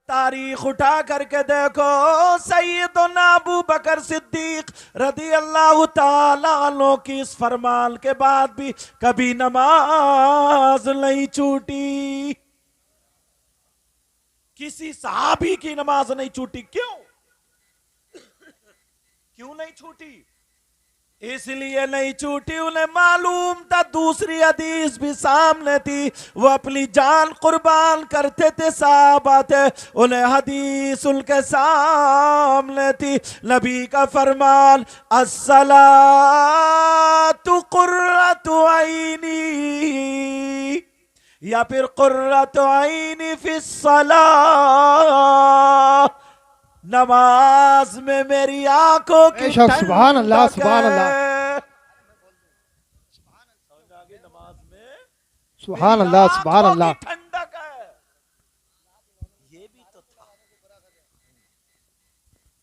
تاریخ اٹھا کر کے دیکھو، سیدنا ابو بکر صدیق رضی اللہ تعالیٰ عنہ کی اس فرمان کے بعد بھی کبھی نماز نہیں چھوٹی. کسی صحابی کی نماز نہیں چھوٹی. کیوں نہیں چھوٹی؟ اس لیے نہیں چھوٹی، انہیں معلوم تھا دوسری حدیث بھی سامنے تھی، وہ اپنی جان قربان کرتے تھے، صحابہ تھے، انہیں حدیث ان کے سامنے تھی. نبی کا فرمان الصلاۃ قرۃ عینی، یا پھر قرۃ عینی فی الصلاۃ، نماز میں میری آنکھوں کی سبحان اللہ سبحان اللہ نماز میں سبحان اللہ سبحان اللہ. ٹھنڈک ہے. یہ بھی تو تھا.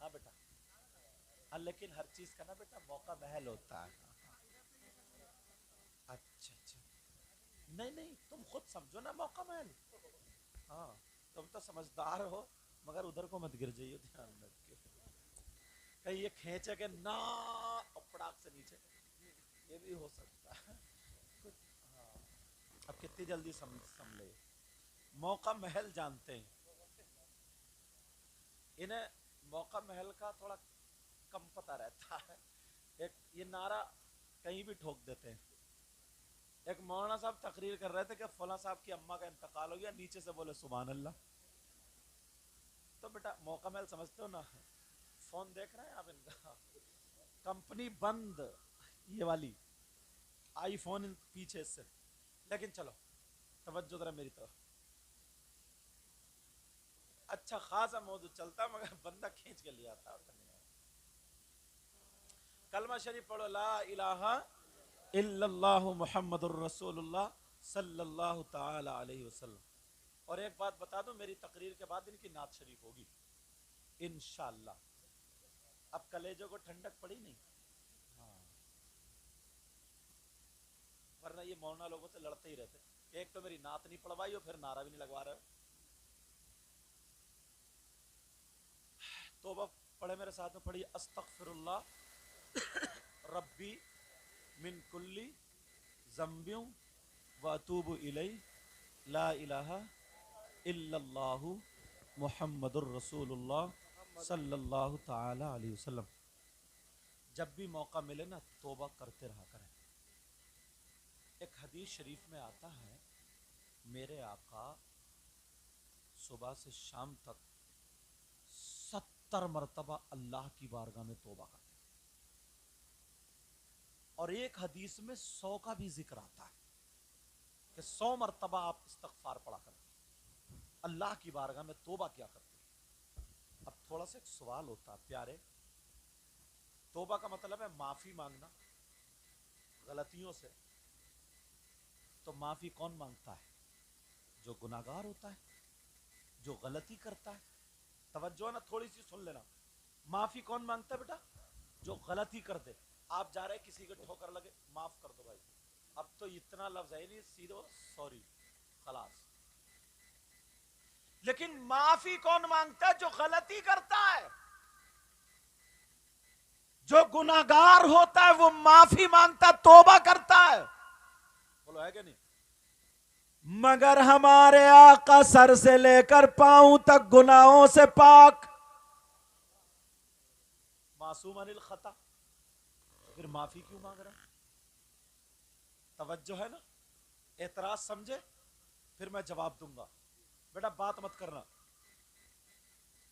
ہاں بیٹا، لیکن ہر چیز کا نا بیٹا موقع محل ہوتا ہے. اچھا نہیں تم خود سمجھو نا موقع محل. ہاں تم تو سمجھدار ہو، مگر ادھر کو مت گر جائیے، دھیان رکھ کے کہیں یہ کھینچے کہ نہ پڑاک سے نیچے، یہ بھی ہو سکتا ہے. اب کتنی جلدی سمجھے. موقع محل جانتے ہیں، انہیں موقع محل کا تھوڑا کم پتہ رہتا ہے. ایک یہ نعرہ کہیں بھی ٹھوک دیتے ہیں. ایک مولانا صاحب تقریر کر رہے تھے کہ فلاں صاحب کی اماں کا انتقال ہو گیا، نیچے سے بولے سبحان اللہ. تو بیٹا موقع محل سمجھتے ہو نا. فون دیکھ رہے ہیں آپ ان کا، کمپنی بند یہ والی، آئی فون پیچھے سے. لیکن چلو توجہ ذرا میری طرف. اچھا خاصا موضوع چلتا مگر بندہ کھینچ کے لیا آتا. کلمہ شریف پڑھو، لا الہ الا اللہ محمد الرسول اللہ صلی اللہ تعالی علیہ وسلم. اور ایک بات بتا دوں، میری تقریر کے بعد ان کی نعت شریف ہوگی انشاءاللہ. اب کلیجوں کو ٹھنڈک پڑی نہیں؟ ورنہ یہ مولانا لوگوں سے لڑتے ہی رہتے، ایک تو میری نعت نہیں پڑھوائی ہو، پھر نعرہ بھی نہیں لگوا رہے ہو. توبہ پڑھے میرے ساتھ میں، پڑھیے استغفر اللہ ربی من کلی ذنب واتوب الیہ لا الہ الا اللہ محمد الرسول اللہ صلی اللہ تعالی علیہ وسلم. جب بھی موقع ملے نا توبہ کرتے رہا کریں. ایک حدیث شریف میں آتا ہے، میرے آقا صبح سے شام تک 70 مرتبہ اللہ کی بارگاہ میں توبہ کرتے ہیں. اور ایک حدیث میں 100 کا بھی ذکر آتا ہے کہ 100 مرتبہ آپ استغفار پڑھا کرتے ہیں، اللہ کی بارگاہ میں توبہ کیا کرتے ہیں. اب تھوڑا سا ایک سوال ہوتا ہے پیارے، توبہ کا مطلب ہے معافی مانگنا غلطیوں سے. تو معافی کون مانگتا ہے؟ جو گناہگار ہوتا ہے، جو غلطی کرتا ہے. توجہ نا تھوڑی سی سن لینا. معافی کون مانگتا ہے بیٹا؟ جو غلطی کر دے. آپ جا رہے کسی کو ٹھوکر لگے، معاف کر دو بھائی، اب تو اتنا لفظ ہے نہیں، سیدھو سوری خلاص. لیکن معافی کون مانگتا ہے؟ جو غلطی کرتا ہے، جو گناہگار ہوتا ہے وہ معافی مانگتا، توبہ کرتا ہے. بولو ہے کہ نہیں؟ مگر ہمارے آقا سر سے لے کر پاؤں تک گناہوں سے پاک، معصوم عن الخطا، پھر معافی کیوں مانگ رہا ہے؟ توجہ ہے نا؟ اعتراض سمجھے پھر میں جواب دوں گا. بیٹا بات مت کرنا.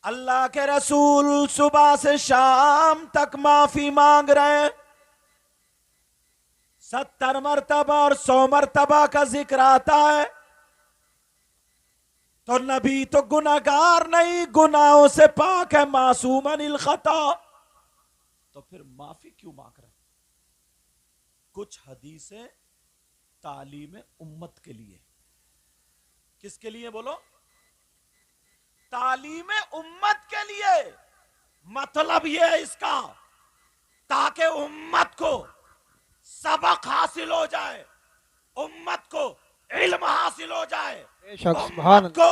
اللہ کے رسول صبح سے شام تک معافی مانگ رہے ہیں، 70 مرتبہ اور 100 مرتبہ کا ذکر آتا ہے. تو نبی تو گناہگار نہیں، گناہوں سے پاک ہے، معصوم عن الخطا، تو پھر معافی کیوں مانگ رہے ہیں؟ کچھ حدیثیں تعلیم امت کے لیے. کس کے لیے بولو؟ تعلیم امت کے لیے. مطلب یہ ہے اس کا تاکہ امت کو سبق حاصل ہو جائے، امت کو علم حاصل ہو جائے، امت کو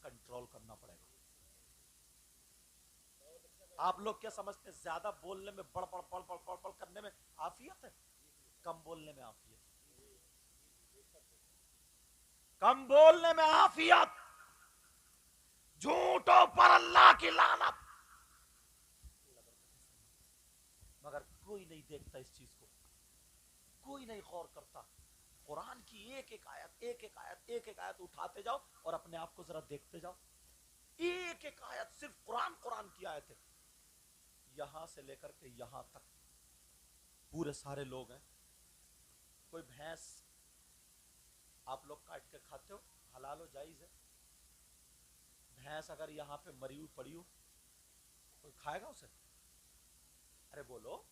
کنٹرول کرنا پڑے گا. آپ لوگ کیا سمجھتے ہیں زیادہ بولنے میں بڑ بڑ بڑ بڑ بڑ بڑ کرنے میں عافیت ہے؟ کم بولنے میں عافیت. کم بولنے میں عافیت. جھوٹوں پر اللہ کی لعنت. مگر کوئی نہیں دیکھتا اس چیز کو, کوئی نہیں غور کرتا. قرآن کی ایک ایک آیت ایک ایک آیت ایک ایک آیت اٹھاتے جاؤ اور اپنے آپ کو ذرا دیکھتے جاؤ. ایک ایک آیت صرف قرآن کی آیت ہے. یہاں سے لے کر کے یہاں تک پورے سارے لوگ ہیں. کوئی بھینس آپ لوگ کاٹ کے کھاتے ہو, حلال ہو جائز ہے. بھینس اگر یہاں پہ مری ہوئی پڑی ہو کوئی کھائے گا اسے؟ ارے بولو,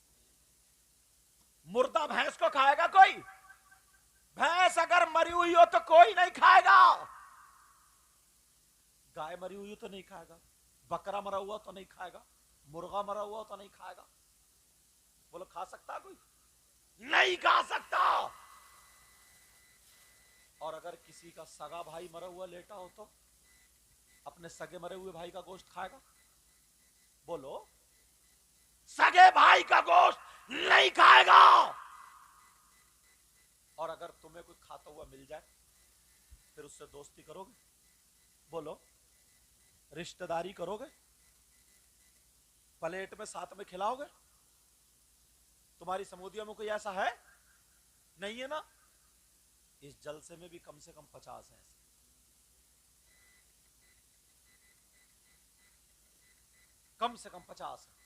مردہ بھینس کو کھائے گا کوئی؟ بھینس اگر مری ہوئی ہو تو کوئی نہیں کھائے گا. گائے مری ہوئی ہو تو نہیں کھائے گا, بکرا مرا ہوا تو نہیں کھائے گا, مرغا مرا ہوا تو نہیں کھائے گا. بولو کھا سکتا کوئی؟ نہیں کھا سکتا. اور اگر کسی کا سگا بھائی مرا ہوا لیٹا ہو تو اپنے سگے مرے ہوئے بھائی کا گوشت کھائے گا؟ بولو, سگے بھائی کا گوشت نہیں کھائے گا. اور اگر تمہیں کوئی کھاتا ہوا مل جائے پھر اس سے دوستی کرو گے؟ بولو, رشتہ داری کرو گے؟ پلیٹ میں ساتھ میں کھلاؤ گے؟ تمہاری سمودیوں میں کوئی ایسا ہے؟ نہیں ہے نا. اس جلسے میں بھی کم سے کم 50 ہیں ایسے. کم سے کم 50 ہیں.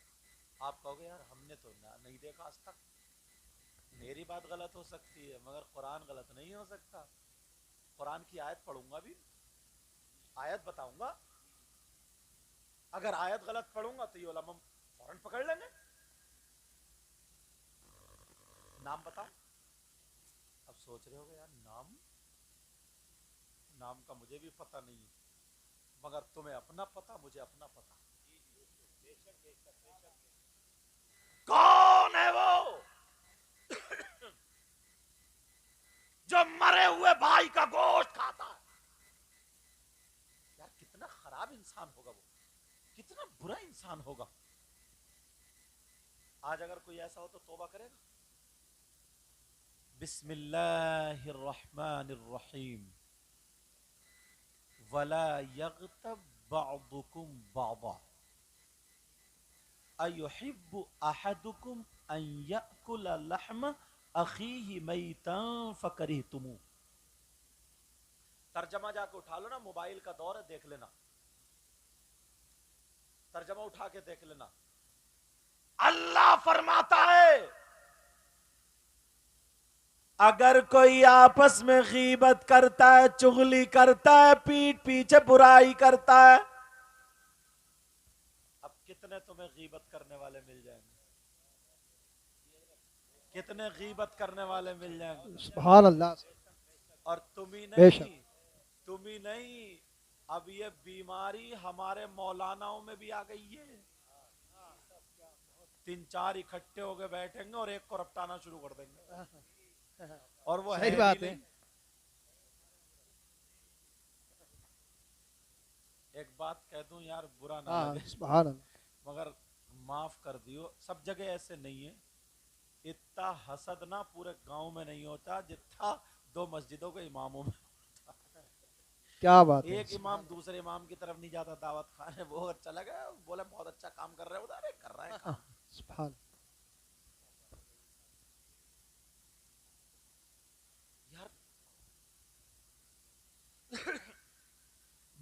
آپ کہو گے یار ہم نے تو نہیں دیکھا آج تک. میری بات غلط ہو سکتی ہے مگر قرآن غلط نہیں ہو سکتا. قرآن کی آیت پڑھوں گا بھی, آیت بتاؤں گا. اگر آیت غلط پڑھوں گا تو یہ علماء فوراً پکڑ لیں گے. نام بتاؤ. اب سوچ رہے ہو گے یار نام کا مجھے بھی پتہ نہیں ہے, مگر تمہیں اپنا پتہ مجھے اپنا پتہ. کون ہے وہ جو مرے ہوئے بھائی کا گوشت کھاتا ہے؟ یار کتنا خراب انسان ہوگا وہ, کتنا برا انسان ہوگا. آج اگر کوئی ایسا ہو تو توبہ کرے گا؟ بسم اللہ الرحمن الرحیم. ولا یغتب بعضکم بعضا ایحب احدکم ان یأکل لحم اخیہ میتا فکرہتموہ. ترجمہ جا کے اٹھا لو نا, موبائل کا دور ہے, دیکھ لینا, ترجمہ اٹھا کے دیکھ لینا. اللہ فرماتا ہے اگر کوئی آپس میں غیبت کرتا ہے, چغلی کرتا ہے, پیٹھ پیچھے برائی کرتا ہے. اب کتنے تمہیں غیبت کرنے والے مل جائیں گے؟ کتنے غیبت کرنے والے مل جائیں گے؟ سبحان اللہ. اور تم بے شک. ہی نہیں, اب یہ بیماری ہمارے مولاناؤں میں بھی آ گئی ہے. 3-4 اکٹھے ہو کے بیٹھیں گے اور ایک کو رپٹانا شروع کر دیں گے, اور وہ صحیح ہے بات بھی ہے. نہیں. ایک بات کہہ دوں یار, برا نہ ہاں لگے سبحان اللہ. مگر معاف کر دیو, سب جگہ ایسے نہیں ہے. اتنا حسد نہ پورے گاؤں میں نہیں ہوتا جتنا 2 مسجدوں کے اماموں میں ہوتا. کیا بات ہے. ایک امام دوسرے امام کی طرف نہیں جاتا دعوت کھانے, وہ چلا گیا بولے بہت اچھا کام کر رہے ہو, ادھر کر رہا ہے کام. سبحان. یار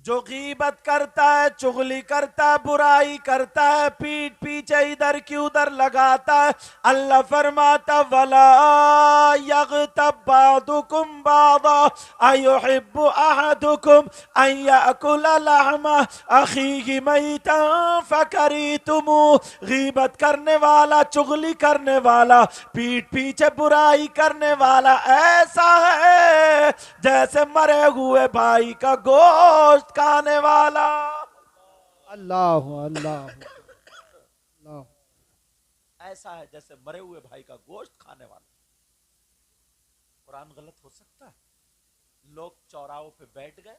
جو غیبت کرتا ہے, چغلی کرتا ہے, برائی کرتا ہے, پیٹھ پیچھے ادھر کی ادھر لگاتا ہے, اللہ فرماتا وَلَا يَغْتَبْ بَعْضُكُمْ بَعْضًا أَيُحِبُّ أَحَدُكُمْ أَن يَأْكُلَ لَحْمَ أَخِيهِ مَيْتًا فَكَرِهْتُمُوهُ. غیبت کرنے والا, چغلی کرنے والا, پیٹھ پیچھے برائی کرنے والا ایسا ہے جیسے مرے ہوئے بھائی کا گوشت کھانے والا. اللہ اللہ اللہ. ایسا ہے جیسے مرے ہوئے بھائی کا گوشت کھانے والا. قرآن غلط ہو سکتا ہے؟ لوگ چوراہوں پہ بیٹھ گئے,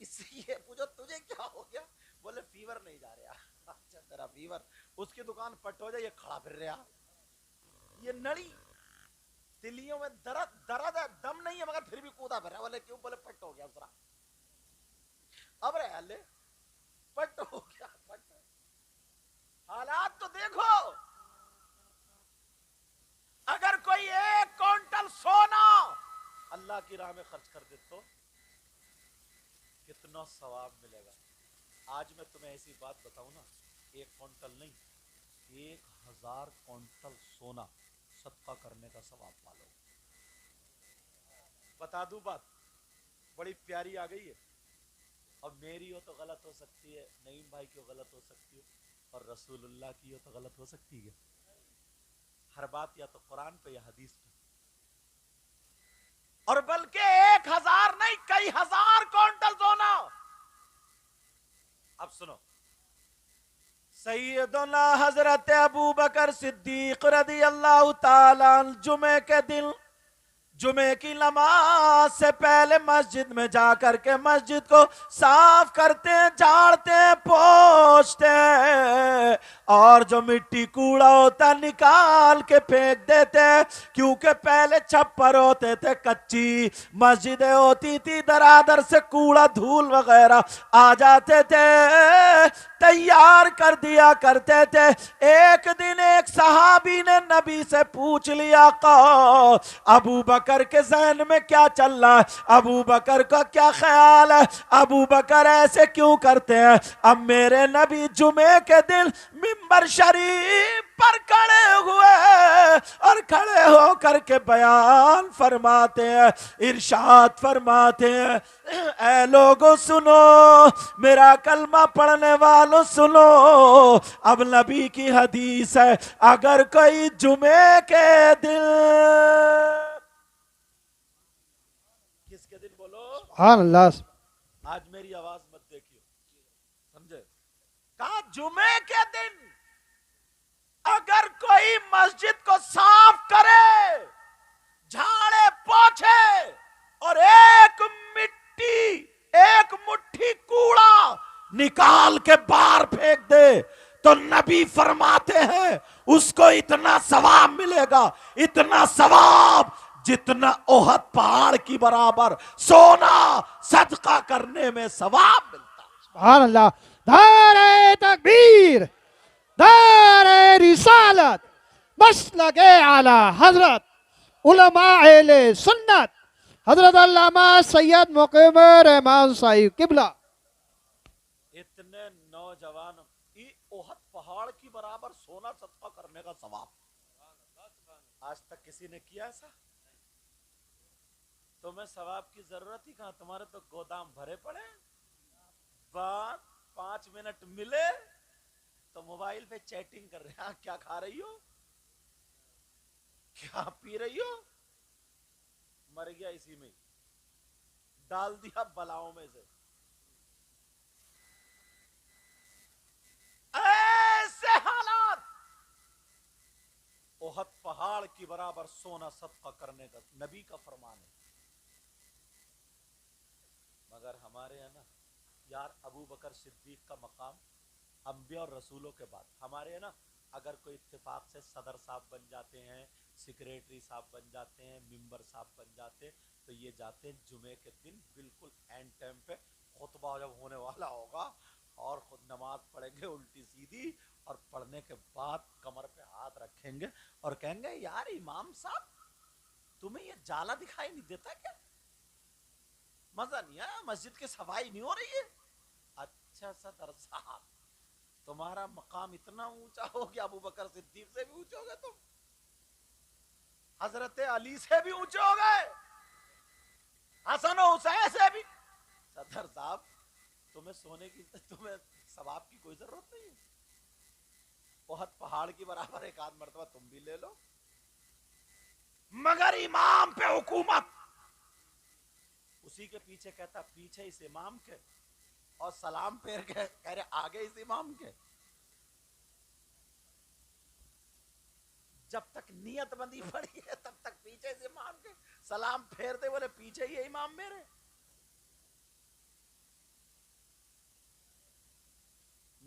اس سے یہ پوچھو تجھے کیا ہو گیا؟ بولے فیور نہیں جا رہا. اچھا تیرا فیور، اس کی دکان پٹ ہو جائے یہ کھڑا پھر رہا. یہ نڑی تلیوں میں درد ہے، دم نہیں ہے مگر پھر بھی کودا پھر رہا. بولے کیوں؟ بولے پٹ ہو گیا اسرا. اب رہے لے پٹ ہو گیا. پٹ حالات تو دیکھو. اگر کوئی 1 کوئنٹل سونا اللہ کی راہ میں خرچ کر دے تو کتنا ثواب ملے گا. آج میں تمہیں ایسی بات بتاؤں نا، 1 کوئنٹل نہیں 1000 کوئنٹل سونا صدقہ کرنے کا ثواب پالو. بتا دوں بات بڑی پیاری آ گئی ہے. اب میری ہو تو غلط ہو سکتی ہے، نعیم بھائی کی غلط ہو سکتی ہے، اور رسول اللہ کی ہو تو غلط ہو سکتی ہے. ہر بات یا تو قرآن پہ یا حدیث پہ. اور بلکہ 1000 نہیں کئی ہزار کوئنٹل سونا. اب سنو، سیدنا حضرت ابو بکر صدیق رضی اللہ تعالیٰ جمعے کے دن جمعے کی نماز سے پہلے مسجد میں جا کر کے مسجد کو صاف کرتے ہیں، جھاڑتے ہیں، پوچھتے ہیں، اور جو مٹی کوڑا ہوتا نکال کے پھینک دیتے ہیں. کیونکہ پہلے چھپر ہوتے تھے، کچی مسجدیں ہوتی تھی، درادر سے کوڑا دھول وغیرہ آ جاتے تھے، تیار کر دیا کرتے تھے. ایک دن ایک صحابی نے نبی سے پوچھ لیا، ابو بکر کے ذہن میں کیا چل رہا ہے، ابو بکر کا کیا خیال ہے، ابو بکر ایسے کیوں کرتے ہیں؟ اب میرے نبی جمعے کے دن منبر شریف پر کھڑے ہوئے اور کھڑے ہو کر کے بیان فرماتے ہیں، ارشاد فرماتے ہیں، اے لوگوں سنو، میرا کلمہ پڑھنے والوں سنو. اب نبی کی حدیث ہے، اگر کوئی جمعے کے دن، کس کے دن بولو؟ سبحان اللہ. آج میری آواز مت دیکھیو، سمجھے؟ کہا جمعے کے دن اگر کوئی مسجد کو صاف کرے، جھاڑے پوچھے، اور ایک مٹھی کوڑا نکال کے باہر پھینک دے، تو نبی فرماتے ہیں اس کو اتنا ثواب ملے گا، اتنا ثواب جتنا احد پہاڑ کی برابر سونا صدقہ کرنے میں ثواب ملتا. سبحان اللہ. نعرہ تکبیر، نعرہ رسالت، مسلک اعلی حضرت علماء اہل سنت حضرت علامہ سید مقیم رحمان صاحب قبلہ. اتنے نوجوان احد پہاڑ کی برابر سونا صدقہ کرنے کا ثواب. آج تک کسی نے کیا ایسا؟ تمہیں ثواب کی ضرورت ہی کہاں، تمہارے تو گودام بھرے پڑے. بات 5 منٹ ملے تو موبائل پہ چیٹنگ کر رہے ہیں، کیا کھا رہی ہو، کیا پی رہی ہو. مر گیا اسی میں، ڈال دیا بلاؤں میں سے. ایسے حالات، احد پہاڑ کی برابر سونا صدقہ کرنے کا نبی کا فرمان ہے. مگر ہمارے ہیں نا یار، ابو بکر صدیق کا مقام انبیاء اور رسولوں کے بعد. ہمارے ہیں نا اگر کوئی اتفاق سے صدر صاحب بن جاتے ہیں، سیکریٹری صاحب بن جاتے ہیں، ممبر صاحب بن جاتے ہیں، تو یہ جاتے ہیں جمعے کے دن بالکل اینڈ ٹائم پہ، خطبہ جب ہونے والا ہوگا اور خود نماز پڑھیں گے الٹی سیدھی، اور پڑھنے کے بعد کمر پہ ہاتھ رکھیں گے اور کہیں گے یار امام صاحب تمہیں یہ جالا دکھائی نہیں دیتا کیا؟ مزہ نہیں آیا؟ مسجد کی صفائی نہیں ہو رہی ہے؟ اچھا صدر صاحب تمہارا مقام اتنا اونچا ہو گیا، ابو بکر صدیق سے بھی اونچے ہو گئے، تم حضرت علی سے بھی اونچے ہو گئے، حسن و حسین سے بھی. صدر صاحب تمہیں سونے کی، تمہیں ثواب کی کوئی ضرورت نہیں ہے. احد پہاڑ کی برابر ایک آدھ مرتبہ تم بھی لے لو. مگر امام پہ حکومت، اسی کے پیچھے کہتا پیچھے اس امام کے، اور سلام پھیر کے کہہ رہے آگے اس امام کے. جب تک نیت بندی پڑی ہے تب تک پیچھے اس امام کے، سلام پھیر دے بولے پیچھے ہی امام میرے.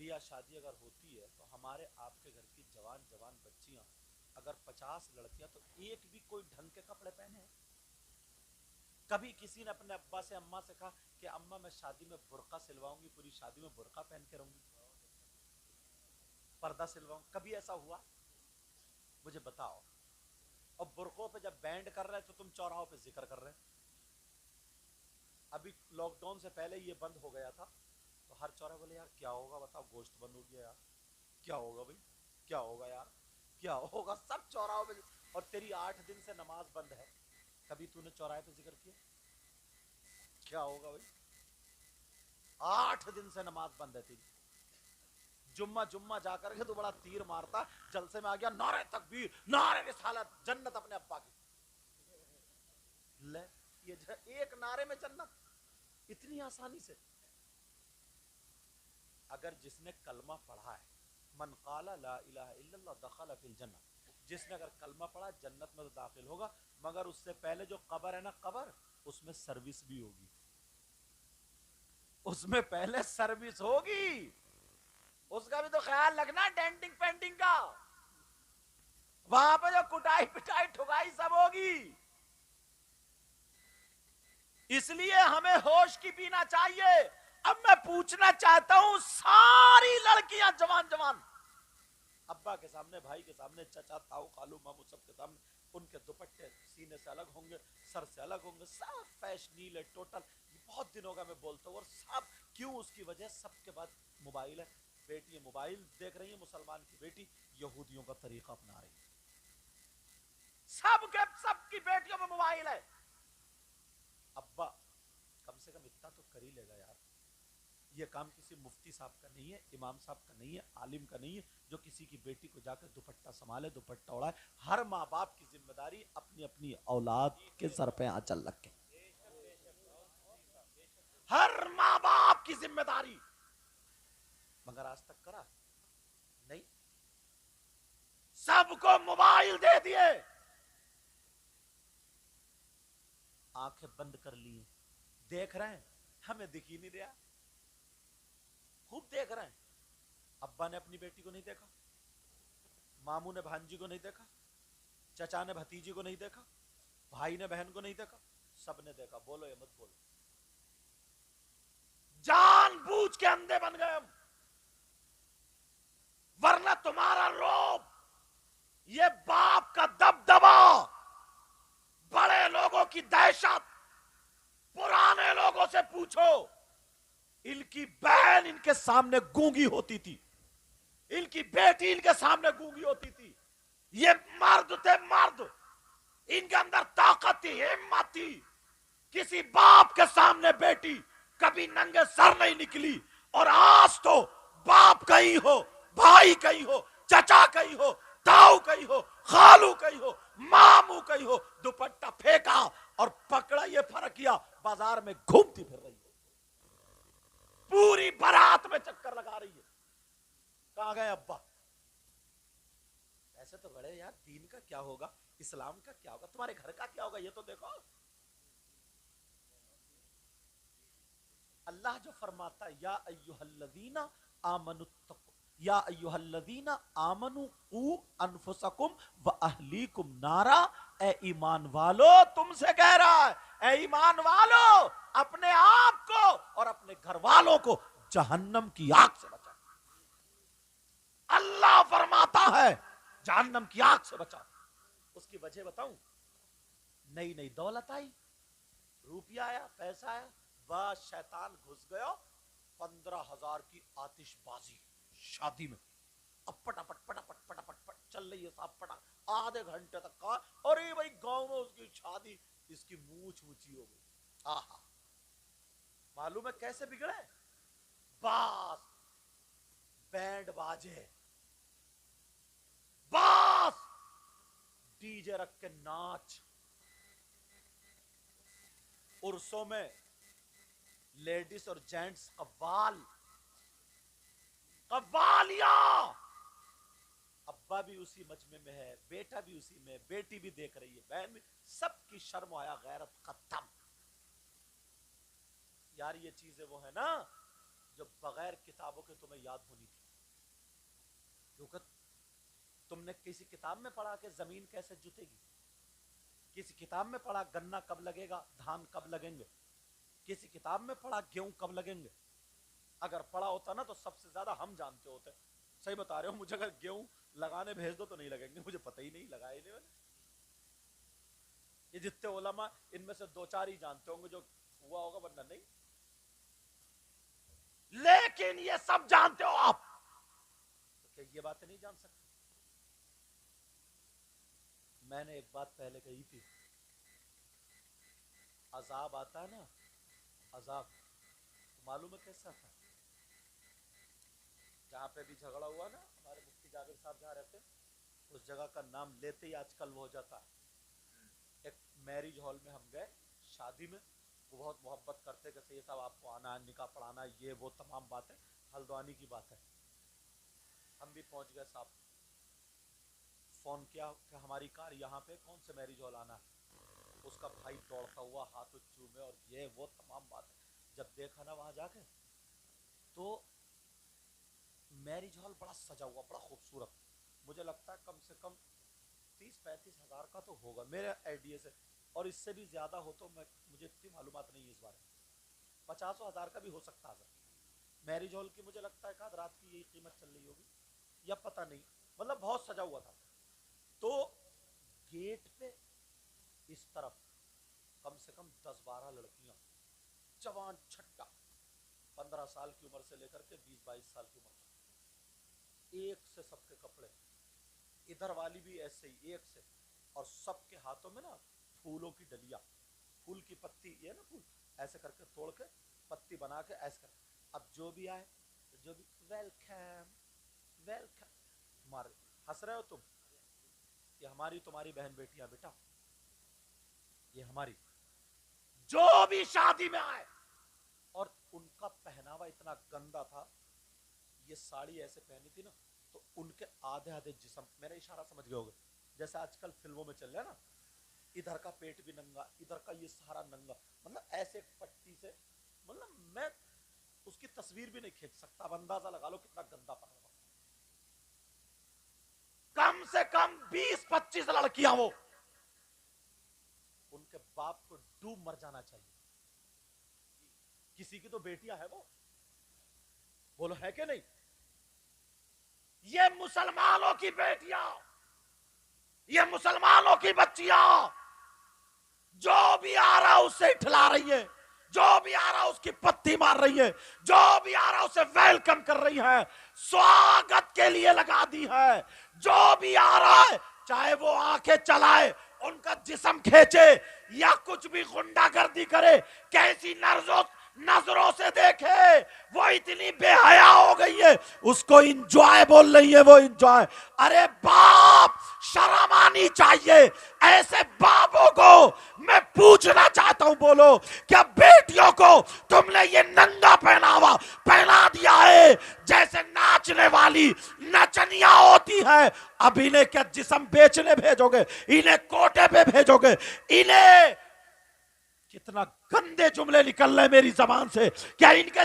بیاہ شادی اگر ہوتی ہے تو ہمارے آپ کے گھر کی جوان جوان بچیاں اگر 50 لڑکیاں تو ایک بھی کوئی ڈھنگ کے کپڑے پہنے ہیں؟ کبھی کسی نے اپنے ابا سے اماں سے کہا کہ اماں میں شادی میں برقع سلواؤں گی، پوری شادی میں برقع پہن کے رہوں گی، پردہ سلواؤں؟ کبھی ایسا ہوا؟ مجھے بتاؤ. اور برقعوں پہ جب بینڈ کر رہے تو تم چوراہوں پہ ذکر کر رہے. ابھی لاک ڈاؤن سے پہلے یہ بند ہو گیا تھا تو ہر چوراہے بولے یار کیا ہوگا بتاؤ، گوشت بند ہو گیا یار، کیا ہوگا بھائی، کیا ہوگا یار، کیا ہوگا، سب چوراہوں پہ. اور تیری 8 دن سے نماز بند ہے، کبھی تو نے چوراہے پہ ذکر کیا کیا ہوگا بھائی؟ 8 دن سے نماز بند ہے تیری. جمعہ جا کر کے تو بڑا تیر مارتا، جلسے میں آ گیا نعرہ تکبیر نعرہ رسالت، جنت اپنے ابا کی. لے یہ ایک نعرے میں جنت اتنی آسانی سے. اگر جس نے کلمہ پڑھا ہے، من قال لا الہ الا اللہ دخل فی الجنہ، جس نے اگر کلمہ پڑھا جنت میں تو داخل ہوگا، مگر اس سے پہلے جو قبر ہے نا، قبر اس میں سروس بھی ہوگی، اس میں پہلے سروس ہوگی، اس کا بھی تو خیال رکھنا، ڈینٹنگ پینٹنگ کا، وہاں پہ جو کٹائی پٹائی ٹھگائی سب ہوگی. اس لیے ہمیں ہوش کی پینا چاہیے. اب میں پوچھنا چاہتا ہوں ساری لڑکیاں جوان جوان ابا کے سامنے، بھائی کے سامنے، چچا تاؤ خالو مامو سب کے سامنے، ان کے دوپٹے سینے سے الگ ہوں گے، سر سے الگ ہوں گے، سب فیشنیل ہے ٹوٹل. بہت دن ہوگا میں بولتا ہوں، اور سب کیوں؟ اس کی وجہ سب کے بعد موبائل ہے. بیٹی موبائل دیکھ رہی ہے، مسلمان کی بیٹی یہودیوں کا طریقہ اپنا رہی ہے. سب کی بیٹیوں میں موبائل ہے. ابا کم سے کم اتنا تو کر ہی لے گا یار. یہ کام کسی مفتی صاحب کا نہیں ہے، امام صاحب کا نہیں ہے، عالم کا نہیں ہے، جو کسی کی بیٹی کو جا کر دوپٹہ سنبھالے، دوپٹہ اڑائے. ہر ماں باپ کی ذمہ داری اپنی اپنی اولاد کے سر پہ آنچل رکھے. ہر ماں باپ کی ذمہ داری. مگر آج تک کرا نہیں. سب کو موبائل دے دیے، آنکھیں بند کر لی، دیکھ رہے ہیں، ہمیں دکھ ہی نہیں رہا. خوب دیکھ رہے ہیں. ابا نے اپنی بیٹی کو نہیں دیکھا، ماموں نے بھانجی کو نہیں دیکھا، چچا نے بھتیجی کو نہیں دیکھا، بھائی نے بہن کو نہیں دیکھا، سب نے دیکھا. بولو یا مت بولو؟ جان بوجھ کے اندھے بن گئے ہم. ورنہ تمہارا روب، یہ باپ کا دبدبا، بڑے لوگوں کی دہشت. پرانے لوگوں سے پوچھو، ان کی بہن ان کے سامنے گونگی ہوتی تھی، ان کی بیٹی ان کے سامنے گونگی ہوتی تھی. یہ مرد تھے، مرد، ان کے اندر طاقت تھی، ہمت تھی. کسی باپ کے سامنے بیٹی کبھی ننگے سر نہیں نکلی. اور آج تو باپ کہیں ہو، بھائی کہیں ہو، چچا کہیں ہو، تاؤ کہیں ہو، خالو کہیں ہو، مامو کہیں ہو، دوپٹہ پھینکا اور پکڑا، یہ فرق کیا بازار میں گھومتی پھر رہی ہے، پوری بارات میں چکر لگا رہی ہے. کہاں گئے ابا؟ ایسے تو بڑے یار، دین کا کیا ہوگا، اسلام کا کیا ہوگا، تمہارے گھر کا کیا ہوگا، یہ تو دیکھو. اللہ جو فرماتا ہے یا ایھا الذین آمنوا اتقوا، یا ایھا الذین آمنوا قوا انفسکم واہلیکم نارا، اے ایمان والو، تم سے کہہ رہا ہے اے ایمان والو، اپنے آپ کو اور اپنے گھر والوں کو جہنم کی آگ سے بچاؤ. اللہ فرماتا ہے جہنم کی آگ سے بچاؤ. اس کی وجہ بتاؤں؟ نئی نئی دولت آئی، روپیہ آیا، پیسہ آیا، بس شیطان گھس گیا. 15,000 کی آتش بازی شادی میں، اب پٹاپٹ پٹاپٹ پٹاپٹ پٹ چل رہی ہے صاحب، پٹا آدھے گھنٹے تک کا. اور یہ بھائی گاؤں میں اس کی شادی، اس کی مونچھ اونچی ہو گئی. آہا، معلوم ہے کیسے بگڑے؟ باس بینڈ باجے، باس ڈی جے رکھ کے ناچ. عرسوں میں لیڈیز اور جینٹس قوالیاں. ابا بھی اسی مجمع میں ہے، بیٹا بھی اسی میں، بیٹی بھی دیکھ رہی ہے، بہن بھی، سب کی شرم آیا غیرت ختم. یار یہ چیزیں وہ ہے نا جو بغیر کتابوں کے تمہیں یاد ہونی تھی. کیونکہ تم نے کسی کتاب میں پڑھا کہ زمین کیسے جتے گی؟ کسی کتاب میں پڑھا گنا کب لگے گا، دھان کب لگیں گے؟ کسی کتاب میں پڑھا گیہوں کب لگیں گے؟ اگر پڑھا ہوتا نا تو سب سے زیادہ ہم جانتے ہوتے. صحیح بتا رہے ہو، مجھے اگر گیہوں لگانے بھیج دو تو نہیں لگیں گے، مجھے پتہ ہی نہیں، لگائے ہی نہیں میں نے. یہ جتنے علماء ان میں سے دو چار ہی جانتے ہوں گے جو ہوا ہوگا، ورنہ نہیں. لیکن یہ سب جانتے ہو آپ، تو کیا یہ باتیں نہیں جان سکتے؟ میں نے ایک بات پہلے کہی تھی، عذاب آتا ہے نا، عذاب معلوم ہے کیسا تھا؟ جہاں پہ بھی جھگڑا ہوا نا، ہمارے مفتی جابر صاحب جہاں رہتے، اس جگہ کا نام لیتے ہی آج کل وہ ہو جاتا ہے. ایک میرج ہال میں ہم گئے شادی میں، وہ بہت محبت کرتے کہ سید صاحب آپ کو آنا ہے، نکاح پڑھانا، یہ وہ تمام باتیں ہلدوانی کی بات ہے. ہم بھی پہنچ گئے، صاحب فون کیا کہ ہماری کار یہاں پہ، کون سے میرج ہال آنا ہے. اس کا بھائی دوڑتا ہوا ہاتھ چومے اور یہ وہ تمام باتیں. جب دیکھا نا وہاں جا کے، تو میرج ہال بڑا سجا ہوا، بڑا خوبصورت. مجھے لگتا ہے کم سے کم 30-35 ہزار کا تو ہوگا میرے آئیڈیا سے، اور اس سے بھی زیادہ ہو تو مجھے اتنی معلومات نہیں ہے اس بارے میں. 50 ہزار کا بھی ہو سکتا ہے. میرج ہال کی مجھے لگتا ہے کہ رات کی یہی قیمت چل رہی ہوگی یا پتہ نہیں، مطلب بہت سجا ہوا تھا. تو گیٹ پہ اس طرف کم سے کم 10-12 لڑکیاں، جوان چھٹا، 15 سال کی عمر سے لے کر کے 20-22 سال کی عمر تک، ایک سے سب کے کپڑے، ادھر والی بھی ایسے ہی ایک سے، اور سب کے ہاتھوں میں نا پھولوں کی ڈلیا، پھول کی پتی، یہ نا پھول ایسے کر کے توڑ کے پتی بنا کے ایسے کر. اب جو بھی آئے، جو بھی ویلکم ویلکم. تمہارے ہنس رہے ہو تم، یہ ہماری تمہاری بہن بیٹیاں بیٹا، یہ ہماری جو بھی شادی میں آئے. اور ان کا پہناوا اتنا گندا تھا، یہ ساڑی ایسے پہنی تھی نا تو ان کے آدھے آدھے جسم، میرا اشارہ سمجھ گئے ہوگے، جیسے آج کل فلموں میں چل رہا ہے نا، ادھر کا پیٹ بھی ننگا، ادھر کا یہ سارا ننگا، مطلب ایسے پٹی سے، مطلب میں اس کی تصویر بھی نہیں کھینچ سکتا. اب اندازہ لگا لو کتنا گندا پہنا. کم سے کم 20-25 لڑکیاں، وہ ان کے باپ کو ڈوب مر جانا چاہیے. کسی کی تو بیٹیاں ہے، وہ بولو ہے کہ نہیں؟ یہ مسلمانوں کی بیٹیاں، یہ مسلمانوں کی بچیاں، جو بھی آ رہا اسے اٹھلا رہی ہے، جو بھی آ رہا اس کی پتی مار رہی ہے، جو بھی آ رہا اسے ویلکم کر رہی ہے، سواگت کے لیے لگا دی ہے. جو بھی آ رہا ہے، چاہے وہ آنکھیں چلائے، ان کا جسم کھینچے، یا کچھ بھی غنڈا گردی کرے، کیسی نظروں سے دیکھے، وہ اتنی بے حیا ہو گئی ہے، اس کو انجوائے بول رہی ہے، وہ انجوائے. ارے باپ، شرم آنی چاہیے. ایسے باپوں کو میں پوچھنا چاہتا ہوں، بولو کیا بیٹیوں کو تم نے یہ ننگا پہناوا پہنا دیا ہے جیسے ناچنے والی نچنیاں ہوتی ہے؟ اب انہیں کیا جسم بیچنے بھیجو گے؟ انہیں کوٹے پہ بھیجو گے؟ انہیں کتنا گندے جملے نکل رہے میری زبان سے. کیا ان کے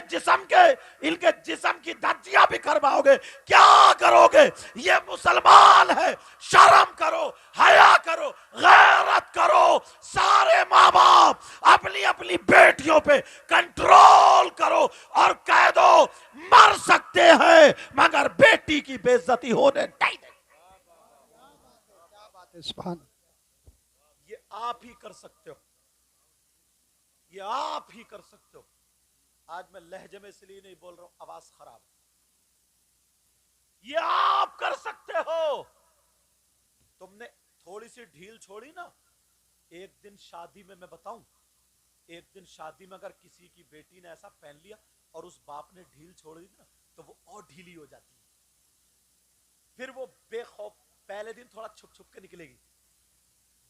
جسم کی دھجیاں بھی کرواؤ گے؟ کیا کرو گے؟ یہ مسلمان ہے، شرم کرو، حیا کرو، غیرت کرو. سارے ماں باپ اپنی اپنی بیٹیوں پہ کنٹرول کرو اور کہہ دو مر سکتے ہیں مگر بیٹی کی بے عزتی ہونے نہیں دیں. کیا بات ہے، سبحان. یہ آپ ہی کر سکتے ہو، یہ آپ ہی کر سکتے ہو. آج میں لہجے میں اس لیے نہیں بول رہا ہوں، آواز خراب ہے. یہ آپ کر سکتے ہو. تم نے تھوڑی سی ڈھیل چھوڑی نا، ایک دن شادی میں بتاؤں، ایک دن شادی میں اگر کسی کی بیٹی نے ایسا پہن لیا اور اس باپ نے ڈھیل چھوڑی نا تو وہ اور ڈھیلی ہو جاتی ہے. پھر وہ بے خوف پہلے دن تھوڑا چھپ چھپ کے نکلے گی،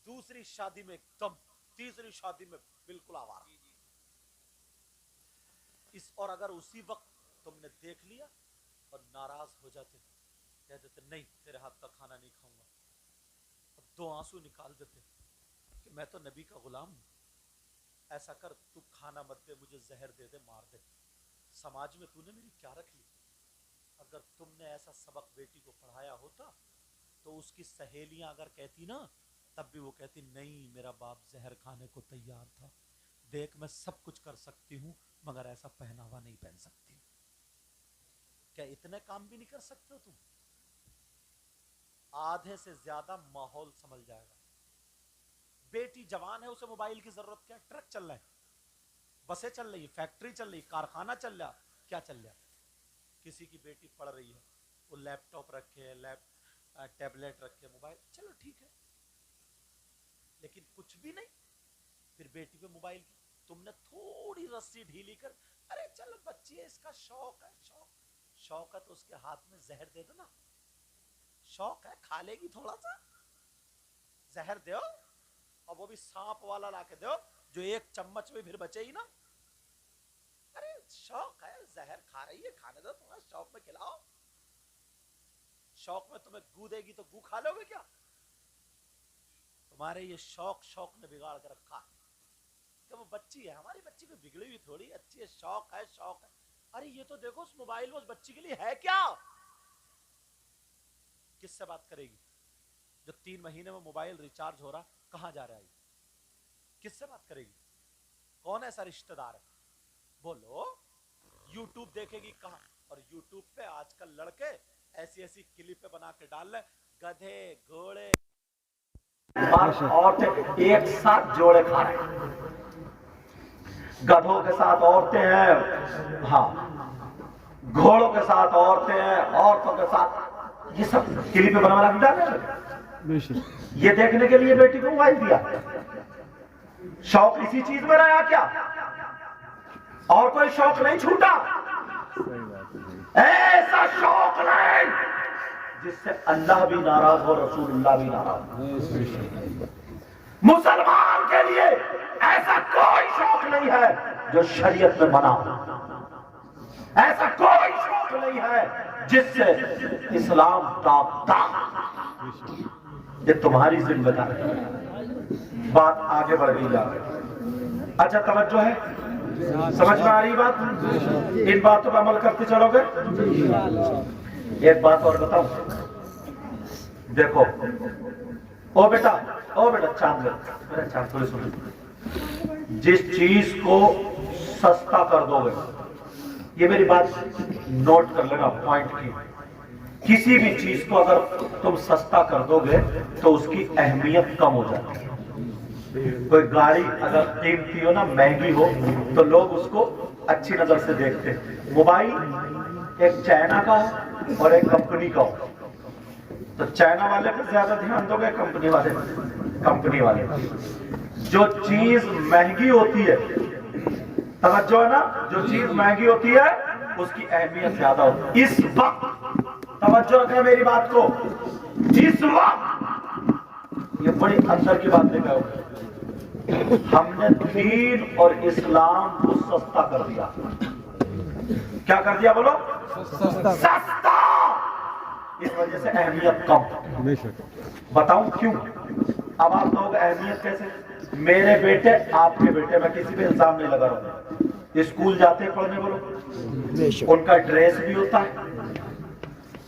دوسری شادی میں ایک دم، تیسری شادی میں بالکل آوارہ. اور اگر اسی وقت تم نے دیکھ لیا اور ناراض ہو جاتے، کہہ دیتے نہیں تیرے ہاتھ کا کھانا نہیں کھاؤں گا، اور 2 آنسو نکال دیتے کہ میں تو نبی کا غلام ہوں، ایسا کر تو کھانا مت دے، مجھے زہر دے دے، مار دے. سماج میں تو نے میری کیا رکھ لی؟ اگر تم نے ایسا سبق بیٹی کو پڑھایا ہوتا تو اس کی سہیلیاں اگر کہتی نا تب بھی وہ کہتی نہیں میرا باپ زہر کھانے کو تیار تھا، دیکھ میں سب کچھ کر سکتی ہوں مگر ایسا پہناوا نہیں پہن سکتی. کیا اتنے کام بھی نہیں کر سکتے ہو تم؟ آدھے سے زیادہ ماحول سنبھل جائے گا. بیٹی جوان ہے اسے موبائل کی ضرورت کیا؟ ٹرک چل رہا ہے، بسیں چل رہی، فیکٹری چل رہی، کارخانہ چل رہا، کیا چل رہا؟ کسی کی بیٹی پڑھ رہی ہے وہ لیپ ٹاپ رکھے، ٹیبلٹ رکھے، موبائل، چلو ٹھیک ہے، لیکن کچھ بھی نہیں. پھر بیٹی پہ موبائل کی تم نے تھوڑی رسی ڈھیلی کر، ارے چلو بچی ہے اس کا شوق ہے، شوق ہے تو اس کے ہاتھ میں زہر دے دو نا. شوق ہے کھا لے گی، تھوڑا سا زہر دو، اور وہ بھی سانپ والا لا کے دو جو ایک چمچ میں پھر بچے ہی نا. ارے شوق ہے، زہر کھا رہی ہے، کھانے دو، تمہیں شوق میں کھلاؤ. شوق میں تمہیں گو دے گی تو گو کھا لو گے کیا؟ تمہارے یہ شوق نے بگاڑ کے رکھا ہے کہ وہ بچی ہے، ہماری بچی کو بگڑی ہوئی تھوڑی اچھی ہے، شوق ہے. ارے یہ تو دیکھو اس موبائل میں اس بچی کے لیے ہے کیا؟ کس سے بات کرے گی؟ جو 3 مہینے میں موبائل ریچارج ہو رہا، کہاں جا رہا ہے؟ کس سے بات کرے گی؟ کون ایسا رشتہ دار ہے؟ بولو. یوٹیوب دیکھے گی کہاں؟ اور یوٹیوب پہ آج کل لڑکے ایسی کلپیں بنا کے ڈال رہے، گدھے گھوڑے عورتیں ایک ساتھ جوڑے کھا رہے ہیں. گدھوں کے ساتھ عورتیں ہیں، ہاں، گھوڑوں کے ساتھ عورتیں ہیں، عورتوں کے ساتھ، یہ سب کلپیں بنا کے ڈال رہے. یہ دیکھنے کے لیے بیٹی کو موبائل دیا. شوق اسی چیز میں رہا کیا؟ اور کوئی شوق نہیں چھوٹا؟ ایسا شوق نہیں جس سے اللہ بھی ناراض ہو، رسول اللہ بھی ناراض ہو. مسلمان کے لیے ایسا کوئی شوق نہیں ہے جو شریعت میں منع ہو. ایسا کوئی شوق نہیں ہے جس سے اسلام داغتا. یہ تمہاری ذمہ داری ہے. بات آگے بڑھ گئی جا رہی. اچھا توجہ ہے؟ سمجھ میں آ رہی بات؟ ان باتوں پر عمل کرتے چلو گے؟ ایک بات اور بتاؤں، دیکھو او بیٹا چاند تھوڑی سنو. جس چیز کو سستا کر دو گے، یہ میری بات نوٹ کر لینا پوائنٹ کی، کسی بھی چیز کو اگر تم سستا کر دو گے تو اس کی اہمیت کم ہو جاتی ہے. کوئی گاڑی اگر قیمتی ہو نا، مہنگی ہو، تو لوگ اس کو اچھی نظر سے دیکھتے ہیں. موبائل ایک چائنا کا ہو اور ایک کمپنی کا ہو تو چائنا والے پہ زیادہ دھیان دو گے، کمپنی والے. جو چیز مہنگی ہوتی ہے، توجہ ہے نا، جو چیز مہنگی ہوتی ہے اس کی اہمیت زیادہ ہوتی ہے. اس وقت توجہ رکھیں میری بات کو، جس وقت یہ بڑی اندر کی بات لے گئے ہو، ہم نے دین اور اسلام کو سستا کر دیا. کیا کر دیا بولو؟ سستا. اس وجہ سے اہمیت کم. بتاؤں کیوں؟ اب آپ لوگ اہمیت کیسے؟ میرے بیٹے، آپ کے بیٹے، میں کسی پہ الزام نہیں لگا رہا ہوں، اسکول جاتے ہیں پڑھنے، بولو، ان کا ڈریس بھی ہوتا ہے،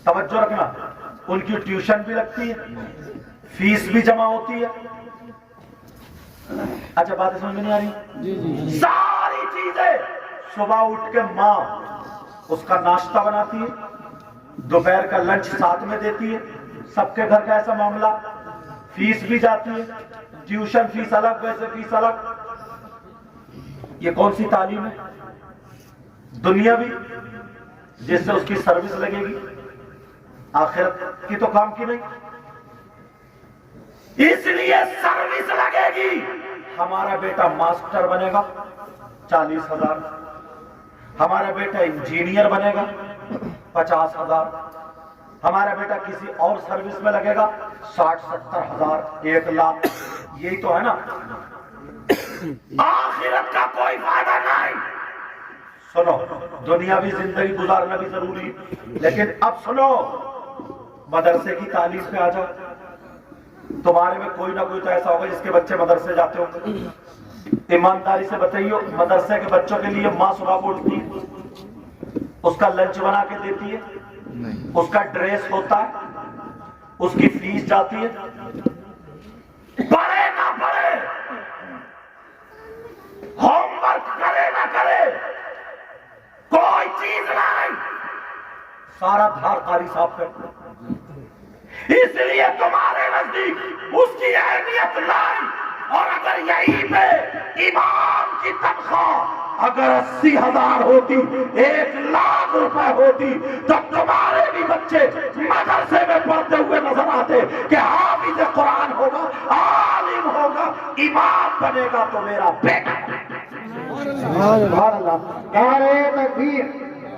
توجہ رکھنا، ان کی ٹیوشن بھی لگتی ہے، فیس بھی جمع ہوتی ہے. اچھا باتیں سمجھ میں نہیں آ رہی؟ ساری چیزیں صبح اٹھ کے ماں اس کا ناشتہ بناتی ہے، دوپہر کا لنچ ساتھ میں دیتی ہے. سب کے گھر کا ایسا معاملہ. فیس بھی جاتی ہے، ٹیوشن فیس الگ، ویسے فیس الگ. یہ کون سی تعلیم ہے؟ دنیا بھی جس سے اس کی سروس لگے گی، آخرت کی تو کام کی نہیں. اس لیے سروس لگے گی. ہمارا بیٹا ماسٹر بنے گا 40,000، ہمارا بیٹا انجینئر بنے گا 50,000، ہمارا بیٹا کسی اور سروس میں لگے گا 60-70,000، 1,00,000. یہی تو ہے نا. آخرت کا کوئی فائدہ نہیں. سنو، دنیاوی زندگی گزارنا بھی ضروری، لیکن اب سنو، مدرسے کی تعلیم پہ آ جاؤ. تمہارے میں کوئی نہ کوئی تو ایسا ہوگا جس کے بچے مدرسے جاتے ہوں. ایمانداری سے بتائیے، مدرسے کے بچوں کے لیے ماں صبح کو اٹھتی اس کا لنچ بنا کے دیتی ہے, اس کا ڈریس ہوتا ہے, اس کی فیس جاتی ہے. پڑھے نہ پڑھے, ہوم ورک کرے نہ کرے, کوئی چیز نہیں, سارا دھار قاری صاحب کرتا. اس لیے تمہارے نزدیک اس کی اہمیت نہیں. اور اگر یہی پہ امام کی تنخواہ اگر 80,000 ہوتی, 1,00,000 روپے ہوتی, تو تمہارے بھی بچے مدرسے میں پڑھتے ہوئے نظر آتے کہ حافظ قرآن ہوگا, عالم ہوگا, امام بنے گا تو میرا بیٹا.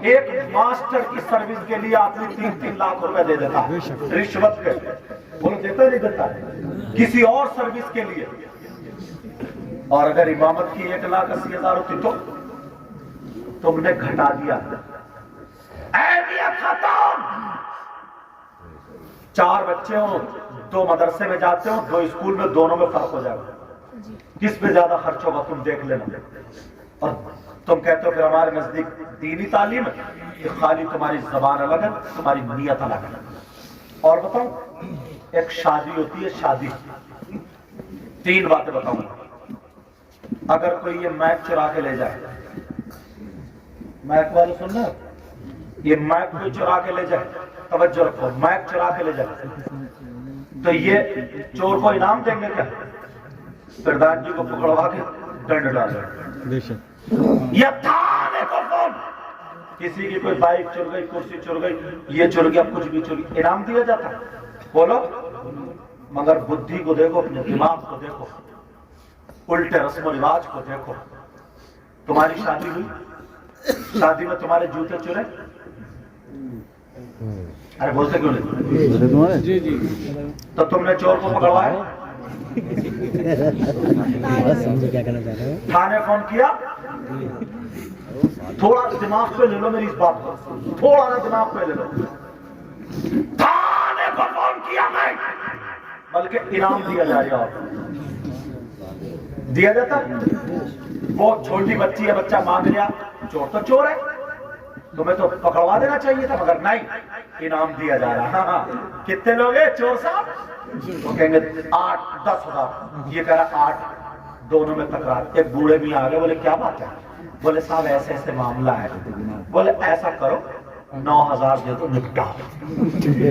ایک ماسٹر کی سروس کے لیے آدمی 3-3 لاکھ روپے دے دیتا ہے رشوت پہ. بولو دیتا نہیں دیتا ہے کسی اور سروس کے لیے. اور اگر امامت کی 1,80,000 ہوتی تو تم نے گھٹا دیا, اہمیت ختم. 4 بچے ہوں, 2 مدرسے میں جاتے ہوں, 2 اسکول میں, دونوں میں فرق ہو جائے گا. کس پہ زیادہ خرچ ہوگا تم دیکھ لینا. اور تم کہتے ہو پھر ہمارے نزدیک دینی تعلیم ہے کہ خالی تمہاری زبان الگ ہے, تمہاری نیت الگ ہے. اور بتاؤں, ایک شادی ہوتی ہے, شادی 3 باتیں بتاؤں گا. اگر کوئی یہ مائک چرا کے لے جائے, مائک والے سننا, یہ مائک کوئی چرا کے لے جائے, توجہ رکھو, مائک چرا کے لے جائے تو یہ چور کو انعام دیں گے کیا؟ پردھان جی کو پکڑوا کے ڈنڈ ڈالے. یا تھانے کو فون, کسی کی کوئی بائک چور گئی, کرسی چور گئی, یہ چور گیا, کچھ بھی چور گیا, انعام دیا جاتا. بولو, مگر بدھی کو دیکھو, اپنے دماغ کو دیکھو, الٹے رسم و رواج کو دیکھو. تمہاری شادی ہوئی, شادی میں تمہارے جوتے چورے, ارے بولتے کیوں نہیں؟ جی جی. تو تم نے چور کو پکڑوایا, تھانے فون کیا, تھوڑا دماغ پہ لے لو میری اس بات کو, تھوڑا نا دماغ پہ لے لو. تھانے کو فون کیا نہیں, بلکہ انعام دیا جا رہا دیا جاتا. وہ چھوٹی بچی ہے, بچہ مانگ لیا, چور تو چور ہے, تمہیں تو پکڑوا دینا چاہیے تھا, مگر نہیں, انعام دیا جا رہا. ہاں ہاں, کتنے لوگ ہیں چور صاحب؟ وہ کہیں گے 8-10,000. یہ کہہ رہا 8, دونوں میں تکرار. ایک بوڑھے بھی آ گئے, بولے کیا بات ہے؟ بولے صاحب ایسے ایسے معاملہ ہے. بولے ایسا کرو 9,000 دے دو, نپٹا.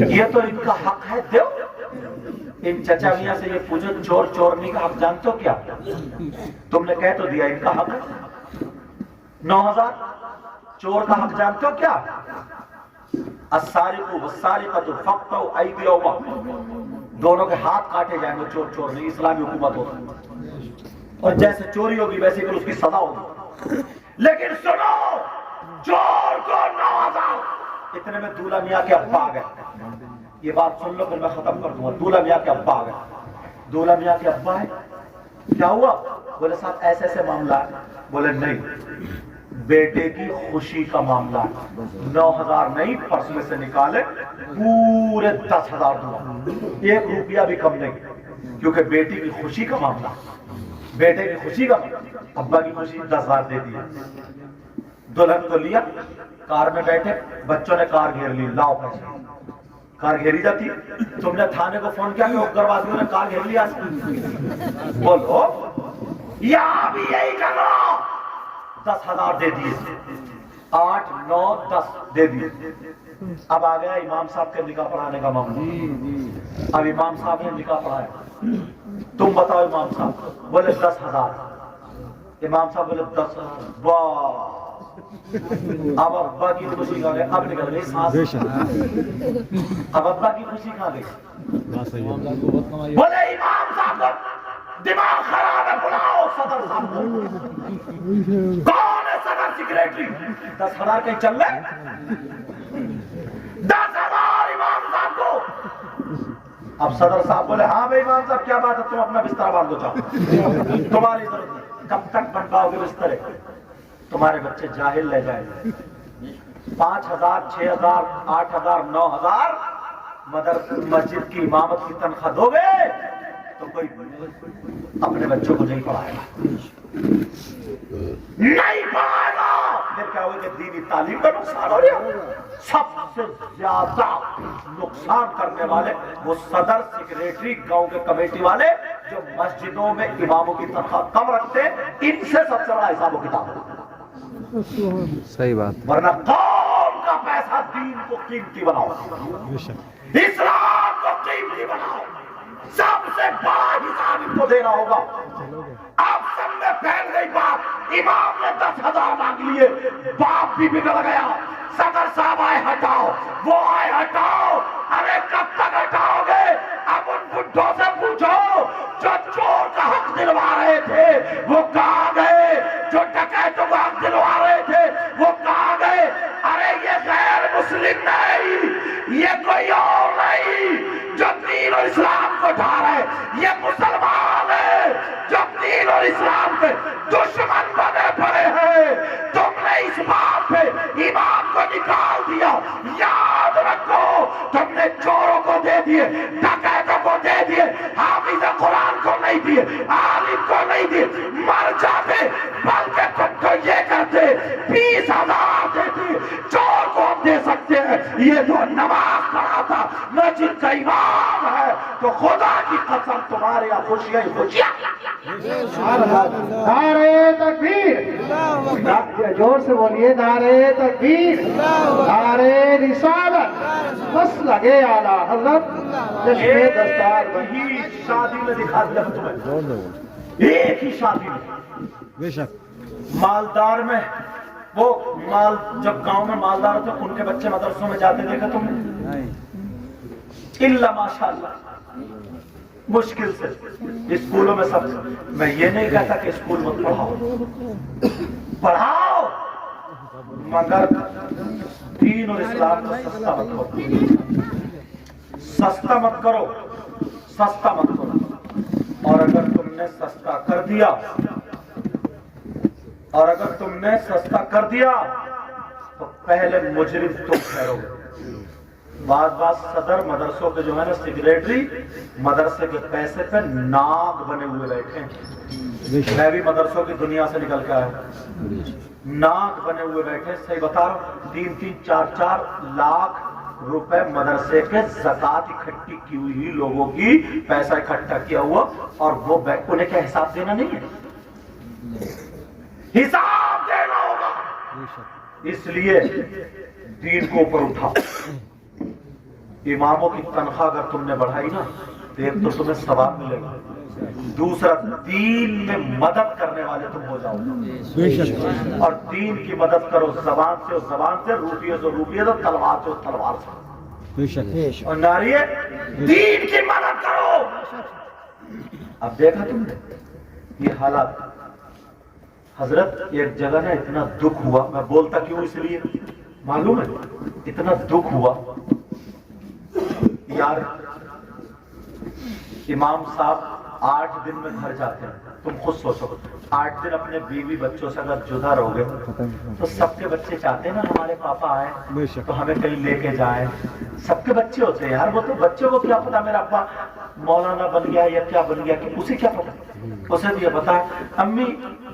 یہ تو ان کا حق ہے, دو. ان چچا میاں سے یہ پوچھو, چور چورنی کا حق جانتے ہو کیا؟ تم نے کہہ تو دیا ان کا حق ہے 9,000. چور کا حق جانتے ہو کیا؟ السارق والسارقۃ فاقطعوا ایدیہما, دونوں کے ہاتھ کاٹے جائیں گے. چور چور نہیں, اسلامی حکومت ہوگی, اور جیسے چوری ہوگی ویسے پھر اس کی سزا ہوگی. لیکن سنو, چور کو 9,000. اتنے میں دولہا میاں کے ابا آ گئے. یہ بات سن لو پھر میں ختم کر دوں گا. دولہا میاں کے ابا آ گئے. دولہا میاں کے ابا ہے, کیا ہوا؟ بولے صاحب ایسے ایسے معاملہ ہے. بولے نہیں, بیٹے کی خوشی کا معاملہ ہے. 9,000 نہیں, پرس میں سے نکالے پورے 10,000 دوں, 1 روپیہ بھی کم نہیں, کیونکہ بیٹی کی خوشی کا معاملہ, بیٹے کی خوشی کا معاملہ. ابا کی خوشی 10,000 دے دی. دلہن کو لیا, کار میں بیٹھے, بچوں نے کار گھیر لی, لاؤ پیسے. کار گھیری جاتی. تم نے تھانے کو فون کیا کہ اگروادیوں نے کار گھیر لیا؟ بولو, یہاں بھی یہی کر رہا. 10,000 دے دیے, 8, 9, 10 دے دیے. اب آ گیا امام صاحب کے نکاح پڑھانے کا معاملہ. اب امام صاحب نے نکاح پڑھایا. تم بتاؤ امام صاحب. بولے 10,000. امام صاحب بولے 10,000. واہ, اب ابا کی خوشی کہاں گئی؟ اب نکل گئی سانس. اب ابا کی خوشی کہاں گئی؟ بولے امام صاحب کو دماغ خراب ہے, بلاؤ صدر صاحب کو. کون ہے صدر سیکریٹری؟ 10,000 کہیں چل رہے؟ 10,000 امام صاحب کو. اب صدر صاحب بولے ہاں بھائی امام صاحب کیا بات ہے, تم اپنا بستر باندھو جاؤ, تمہاری ضرورت نہیں. کب تک بنواؤ گے بستر؟ تمہارے بچے جاہل رہ جائیں گے. 5,000, 6,000, 8,000, 9,000 مسجد کی امامت کی تنخواہ دو گے تو کوئی اپنے بچوں کو نہیں پڑھائے گا, نہیں پڑھائے گا. پھر کیا ہوگا کہ دینی تعلیم کا نقصان ہو رہا ہے. سب سے زیادہ نقصان کرنے والے وہ صدر سیکریٹری گاؤں کے کمیٹی والے جو مسجدوں میں اماموں کی تنخواہ کم رکھتے ہیں, ان سے سب سے بڑا حساب و کتاب ہے. صحیح بات. ورنہ قوم کا پیسہ دین کو قیمتی بناؤ, اسلام کو قیمتی بناؤ, سب سے بڑا حساب ان کو دینا ہوگا. آپ سب میں پھیل گئی بات, امام نے 10,000 مانگ لیے, باپ بھی بگڑ گیا, صدر صاحب آئے ہٹاؤ, وہ آئے ہٹاؤ. ارے کب تک ہٹاؤ گے؟ اب ان بڈھوں سے پوچھو جو چور کا حق دلوا رہے تھے وہ کہاں گئے, جو ڈکیتوں کا حق دلوا رہے تھے وہ کہاں گئے. ارے یہ غیر مسلم نہیں, یہ کوئی اور نہیں جو دین اور اسلام کو ڈھا رہے, یہ مسلمان ہے جو دین اور اسلام کے دشمن بنے پڑے ہیں. تم نے اس بات پہ امام کو نکال دیا, یاد رکھو تم نے چوروں کو دے دیے, ڈکیتوں کو دے دیے, حافظ قرآن کو نہیں دیے, عالم کو نہیں دیے, مر جاتے. بلکہ تم تو یہ کرتے 20,000 دیتے, چور کو ہم دے سکتے ہیں, یہ جو نماز پڑھا تھا مسجد کا امام ہے, تو خدا کی قسم تمہارے یہاں خوشیاں ہی خوشیاں. نعرے تکبیر, جور سے بولیے نعرے تکبیر, نعرے رسالت, بس لگے اعلیٰ حضرت چشمے دستار بنی. ہی شادی میں دکھا دیا تمہیں, ایک ہی شادی میں بے شک. مالدار میں, وہ مال جب گاؤں میں مالدار تھے ان کے بچے مدرسوں میں جاتے دیکھا تم نے؟ الا ماشاءاللہ مشکل سے. اسکولوں میں سب, میں یہ نہیں کہتا کہ اسکول مت پڑھاؤ, مگر دین اور اسلام کو سستا مت کرو, سستا مت کرو, سستا مت کرو. اور اگر تم نے سستا کر دیا, اور اگر تم نے سستا کر دیا تو پہلے مجرم تم ٹھہرو گے. بعض صدر مدرسوں کے جو ہے نا سیکریٹری, مدرسے کے پیسے پہ ناگ بنے ہوئے بیٹھے ہیں. میں بھی مدرسوں کی دنیا سے نکل کے آیا, ناگ بنے ہوئے بیٹھے. صحیح بتا رہا ہوں, 3-3, 4-4 لاکھ روپے مدرسے کے زکات اکٹھی کی ہوئی لوگوں کی پیسہ اکٹھا کیا ہوا, اور وہ انہیں کیا حساب دینا نہیں ہے, حساب دینا ہوگا. اس لیے دین کو اوپر اٹھا. اماموں کی تنخواہ اگر تم نے بڑھائی نا تو ایک تو تمہیں ثواب ملے گا, دوسرا دین میں مدد کرنے والے تم ہو جاؤ گے. اور دین کی مدد کرو زبان سے, اور زبان سے, روپیے سے روپیے سے, تلوار سے تلوار سے. اور ناریے دین کی مدد کرو. اب دیکھا تم نے یہ حالات. حضرت ایک جگہ نا اتنا دکھ ہوا, میں بولتا کیوں اس لیے معلوم ہے, اتنا دکھ ہوا یار. امام صاحب 8 دن میں گھر جاتے ہیں, تم خود سوچو 8 دن اپنے بیوی بچوں سے اگر جدا رہو گے تو سب کے بچے چاہتے ہیں نا ہمارے پاپا آئے تو ہمیں کہیں لے کے جائیں. سب کے بچے ہوتے ہیں یار, وہ تو بچوں کو کیا پتا میرا ابا مولانا بن گیا یا کیا بن گیا, کہ اسے کیا پتا, اسے بھی یہ پتا ہے امی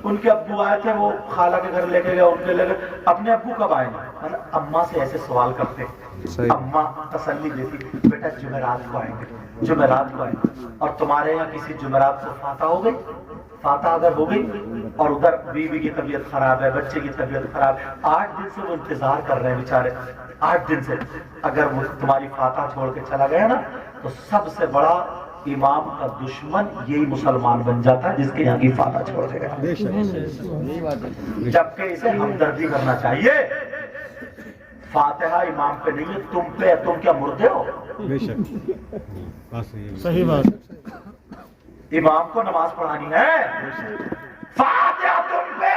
ان کے ابو آئے تھے وہ خالہ کے گھر لے کے گئے, ان کے لے گئے, اپنے ابو کب آئے. مطلب اماں سے ایسے سوال کرتے, اماں تسلی دیتی بیٹا جمعرات کو آئیں گے, جمعرات کو آئیں گے. اور تمہارے یہاں کسی جمعرات کو فاتح ہو گئی, فاتح اگر ہو گئی اور ادھر بیوی کی طبیعت خراب ہے, بچے کی طبیعت خراب ہے, 8 دن سے وہ انتظار کر رہے ہیں بیچارے, 8 دن سے. اگر وہ تمہاری فاتح چھوڑ کے چلا گیا نا تو سب سے بڑا امام کا دشمن یہی مسلمان بن جاتا ہے جس کے یہاں کی فاتح چھوڑ دے گا. جبکہ اسے ہمدردی کرنا چاہیے. فاتحہ امام پہ نہیں ہے, تم پہ ہے. تم کیا مردے ہو؟ صحیح بات. امام کو نماز پڑھانی ہے, فاتحہ تم پہ.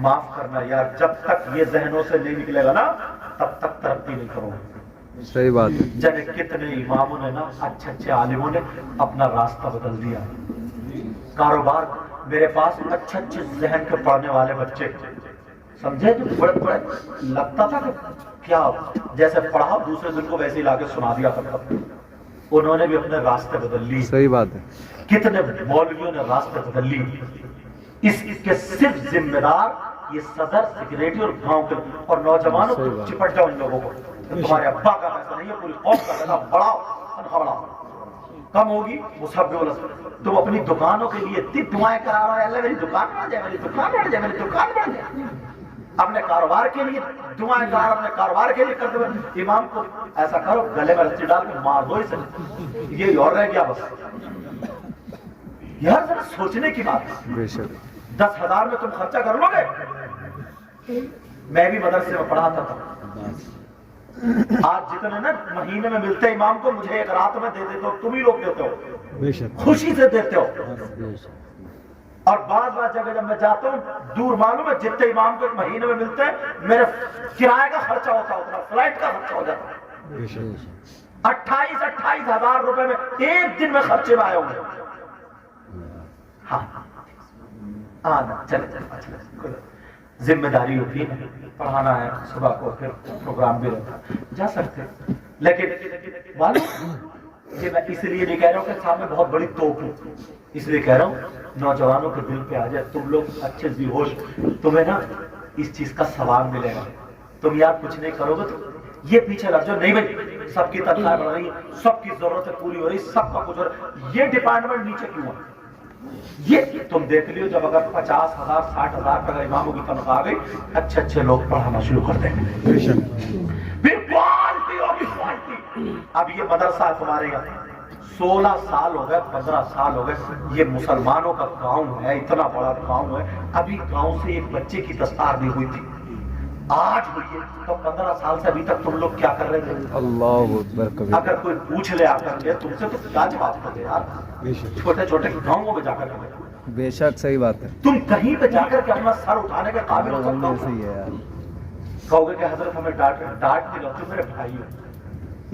معاف کرنا یار, جب تک یہ ذہنوں سے نہیں نکلے گا نا تب تک ترقی نہیں کرو گے. صحیح بات ہے. جانے کتنے اماموں نے نا, اچھے اچھے عالموں نے اپنا راستہ بدل دیا. کاروبار, میرے پاس اچھے اچھے ذہن کے پڑھنے والے بچے سمجھے تو بڑے بڑے لگتا تھا کہ کیا جیسے پڑھا دوسرے دن کو ویسے ہی لا کے سنا دیا کرتا. انہوں نے بھی اپنے راستے بدل لی. صحیح بات ہے. کتنے مولویوں نے راستے بدل لی. اس کے صرف ذمہ دار یہ صدر سیکریٹری اور گاؤں کے اور نوجوانوں کو چپٹ جاؤ ان لوگوں کو. تمہارے ابا کا پیسہ نہیں ہے, پوری قوم کا پیسہ بڑھاؤ, تنخواہ بڑھاؤ. کم ہوگی مسبب. تم اپنی دکانوں کے لیے اتنی دعائیں کرا رہے ہیں, اللہ میری دکان بڑھ جائے, میری دکان بڑھ جائے, میری دکان بڑھ جائے. اپنے کاروبار کے لیے دعائیں کرا, اپنے کاروبار کے لیے کرتے ہوئے امام کو ایسا کرو گلے میں رسی ڈال کے مار دو اسے. یہ اور رہ گیا بس. یار ذرا سوچنے کی بات ہے. 10,000 میں تم خرچہ کر لو گے. میں بھی مدرسے میں پڑھاتا تھا. آج جتنے نا مہینے میں ملتے امام کو, مجھے ایک رات میں دے دیتے ہو, تم ہی لوگ دیتے ہو, خوشی سے دیتے ہو. اور بعض جگہ جب میں جاتا ہوں دور معلوم ہے جتنے امام کو ایک مہینے میں ملتے ہیں, میرے کرایہ کا خرچہ ہوتا ہے اتنا, فلائٹ کا خرچہ ہو جاتا ہے. 28,000 روپے میں ایک دن میں خرچے میں آئے ہوں گے. ہاں چلے ذمہ داری ہوتی ہے, پڑھانا ہے, صبح کو پھر پروگرام بھی رہتا ہے, جا سکتے. لیکن معلوم یہ میں اس لیے نہیں کہہ رہا ہوں کہ سامنے بہت بڑی توپ ہوں, اس لیے کہہ رہا ہوں نوجوانوں کے دل پہ آ جائے. تم لوگ اچھے ذی ہوش, تمہیں نا اس چیز کا ثواب ملے گا. تم یار کچھ نہیں کرو گے تو یہ پیچھے لگ جاؤ, نہیں بھائی سب کی تنخواہ بڑھ رہی ہے, سب کی ضرورتیں پوری ہو رہی, سب کا کچھ ہو رہا ہے, یہ ڈپارٹمنٹ نیچے کیوں ہے؟ یہ تم دیکھ لیو جب اگر 50,000 60,000 کا اماموں کی تنخواہ آ گئی, اچھے اچھے لوگ پڑھانا شروع کر دیں گے. پھر کوالٹی ہوگی کوالٹی. اب یہ مدرسہ ہے تمہارے یہاں 16 سال ہو گئے, 15 سال ہو گئے, یہ مسلمانوں کا گاؤں ہے, اتنا بڑا گاؤں ہے. ابھی گاؤں سے ایک بچے کی دستار نہیں ہوئی تھی, آج ہوئی ہے. تو 15 سال سے ابھی تک تم لوگ کیا کر رہے تھے؟ اللہ اکبر. اگر کوئی پوچھ لے آ کر کے تم سے تو کیا جواب دو گے یار؟ چھوٹے چھوٹے گاؤں میں جا کر کے بے شک صحیح بات ہے. تم کہیں پہ جا کر کے اپنا سر اٹھانے کے قابل ہو سکتا ہو؟ صحیح ہے یار. کہو گے کہ حضرت ہمیں ڈانٹ کے لوگ میرے بھائی ہو,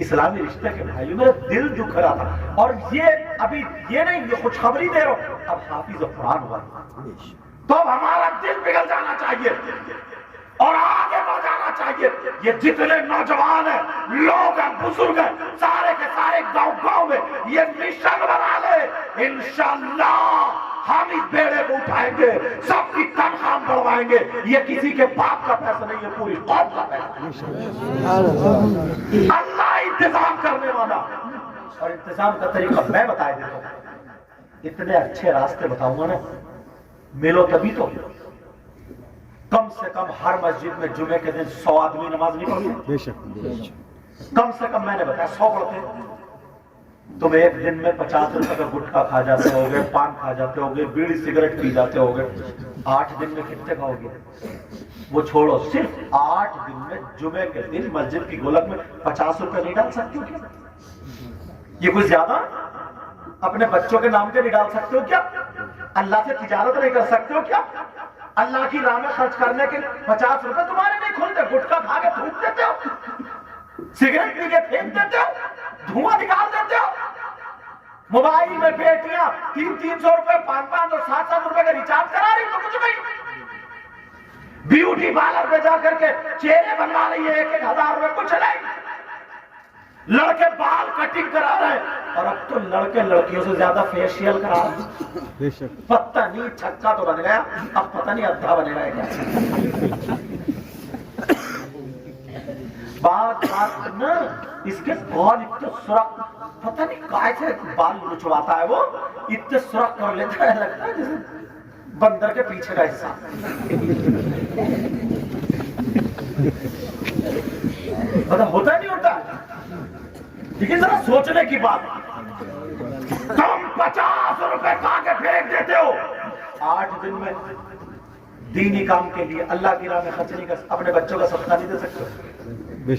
اسلامی رشتے کے بھائی ہو, میرا دل دکھ رہا تھا. اور یہ ابھی یہ نہیں یہ خوشخبری دے رہا ہوں, اب حافظ قرآن ہوا تو اب ہمارا دل پگھل جانا چاہیے اور آگے بڑھ جانا چاہیے. یہ جتنے نوجوان ہیں, لوگ ہیں, بزرگ ہیں, سارے کے سارے گاؤں گاؤں میں یہ مشن بنا لے. انشاءاللہ ہم اس بیڑے کو اٹھائیں گے, سب کی تنخواہ بڑھوائیں گے. یہ کسی کے باپ کا پیسہ نہیں ہے, پوری قوم کا پیسہ. اللہ انتظام کرنے والا. اور انتظام کا طریقہ میں بتا دیتا ہوں. اتنے اچھے راستے بتاؤں گا نا, ملو تبھی تو. کم سے کم ہر مسجد میں جمعے کے دن 100 آدمی نماز نہیں پڑھتے. بے شک کم سے کم میں نے بتایا 100 پڑھتے. تم ایک دن میں 50 روپے کا گٹکا کھا جاتے ہوگے, پان کھا جاتے ہوگے, بیڑی سگریٹ پی جاتے ہوگے. 8 دن میں کتنے کھاؤ گے؟ وہ چھوڑو, صرف 8 دن میں جمعے کے دن مسجد کی گولک میں 50 روپے نہیں ڈال سکتے ہو کیا؟ یہ کوئی زیادہ؟ اپنے بچوں کے نام پہ نہیں ڈال سکتے ہو کیا؟ اللہ سے تجارت نہیں کر سکتے ہو کیا؟ اللہ کی راہ میں خرچ کرنے کے 50 روپے تمہارے نہیں کھلتے. گٹکا کھا کے تھوک دیتے ہو, سگریٹ پی کے پھینک دیتے ہو, دھواں نکال دیتے ہو. موبائل میں بیٹیاں 300 روپے 500 اور 700 روپے کا ریچارج کرا رہی تو کچھ نہیں. بیوٹی پارلر پہ جا کر کے چہرے بنوا رہی ہے 1,000 روپے, کچھ نہیں. لڑکے بال کٹنگ کرا رہے ہیں, اور اب تو لڑکے لڑکیوں سے زیادہ فیشیل کرا رہے ہیں. پتہ نہیں چھکا تو بن گیا, اب پتہ نہیں ادھا بنے گا کیا. بات نا اس کے بال اتنے سرخ, پتہ نہیں کائے سے بال نچواتا ہے, وہ اتنے سرخ کر لیتا ہے, لگتا ہے جیسے بندر کے پیچھے کا حصہ. پتہ ہوتا نہیں ہوتا. لیکن ذرا سوچنے کی بات, تم 50 روپے کھا کے پھینک دیتے ہو. 8 دن میں دینی کام کے لیے اللہ کی راہ میں خرچ نہیں کر, اپنے بچوں کا صدقہ نہیں دے سکتے.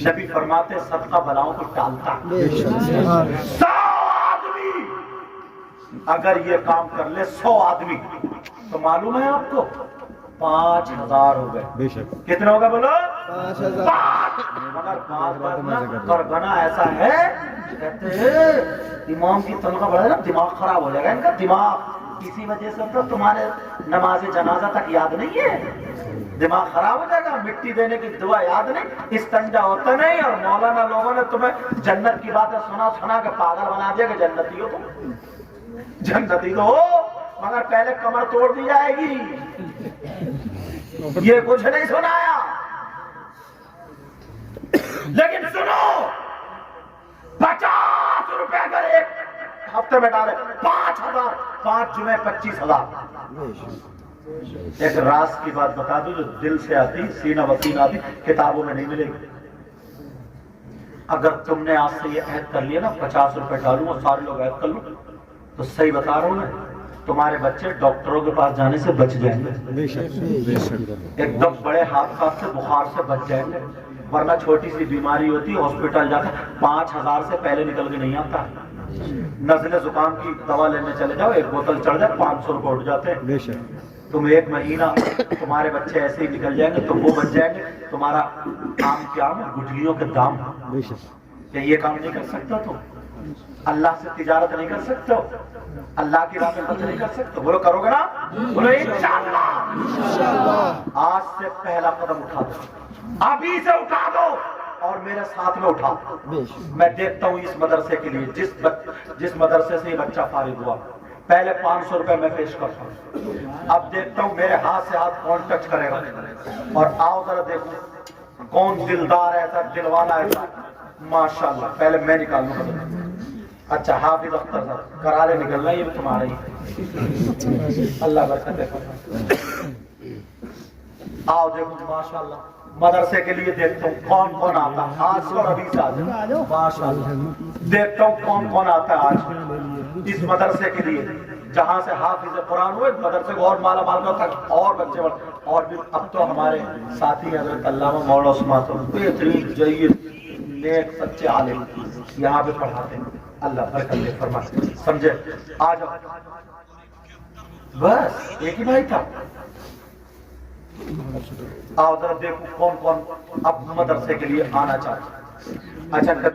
نبی فرماتے صدقہ بلاؤں کو ٹالتا. 100 آدمی اگر یہ کام کر لے, 100 آدمی, تو معلوم ہے آپ کو 5,000 ہو گئے. کتنے ہوگا بولو؟ 5,000. مگر کرگنا ایسا ہے, کہتے ہیں امام کی تنخواہ بڑھے نا دماغ خراب ہو جائے گا ان کا دماغ. اسی وجہ سے تو تمہارے نماز جنازہ تک یاد نہیں ہے, دماغ خراب ہو جائے گا. مٹی دینے کی دعا یاد نہیں, استنجا ہوتا نہیں. اور مولانا لوگوں نے تمہیں جنت کی باتیں سنا کے پاگل بنا دیا کہ جنتی ہو تم. جنتی تو ہو, مگر پہلے کمر توڑ دی جائے گی. یہ کچھ نہیں سنایا، لیکن سنو 50 روپے اگر ایک ہفتے میں ڈالے 5,000، 5 جمعے 25,000۔ ایک راز کی بات بتا دوں جو دل سے آتی، سینہ بسینہ آتی، کتابوں میں نہیں ملے گی۔ اگر تم نے آج سے یہ عہد کر لیا نا 50 روپے ڈالوں اور سارے لوگ عہد کر لو، تو صحیح بتا رہا ہوں میں، تمہارے بچے ڈاکٹروں کے پاس جانے سے بچ جائیں گے، ایک دم بڑے حادثات سے، بخار سے بچ جائیں گے، ورنہ چھوٹی سی بیماری ہوتی ہاسپٹل جا کر 5,000 سے پہلے نکل کے نہیں آتا۔ نزلے زکام کی دوا لینے چلے جاؤ، ایک بوتل چڑھ جائے 500 روپے اٹھ جاتے ہیں۔ تم ایک مہینہ تمہارے بچے ایسے ہی نکل جائیں گے تو وہ بچ جائیں گے، تمہارا کام کیا ہے؟ گٹھلیوں کے دام۔ کہ یہ کام نہیں کر سکتا تو اللہ سے تجارت نہیں کر سکتے ہو، اللہ کی راہ میں خرچ نہیں کر سکتے، بولو کرو گے نا؟ بولو انشاءاللہ۔ آج سے پہلا قدم اٹھا دو، ابھی سے اٹھا دو اور میرے ساتھ میں اٹھا۔ میں دیکھتا ہوں اس مدرسے کے لیے جس مدرسے سے یہ بچہ فارغ ہوا، پہلے 500 روپے میں پیش کرتا ہوں، اب دیکھتا ہوں میرے ہاتھ سے ہاتھ کون ٹچ کرے گا، اور آؤ ذرا دیکھو کون دلدار ایسا، دل والا ایسا، ماشاءاللہ۔ پہلے میں نکال لوں۔ اچھا حافظ اختر صاحب کرا لے نکلنا، یہ بھی تمہارا ہی، اللہ برکت دے۔ آؤ دیکھو ماشاءاللہ مدرسے کے لیے دیکھتا ہوں کون کون آتا ہے آج سے، اور ابھی سے آج ماشاءاللہ دیکھتا ہوں کون کون آتا ہے آج اس مدرسے کے لیے، جہاں سے حافظ قرآن ہوئے مدرسے کو اور مالا مال کرتا ہے، اور بچے بڑھتے، اور بھی اب تو ہمارے ساتھی حضرت علامہ مولانا عثمان صاحب بہترین جید نیک سچے عالم یہاں پہ پڑھاتے ہیں، اللہ برکت دے فرمائے، سمجھے؟ آ جاؤ، بس ایک ہی بھائی تھا۔ آؤ ذرا دیکھو کون کون اب مدرسے کے لیے آنا چاہتے ہیں۔ اچھا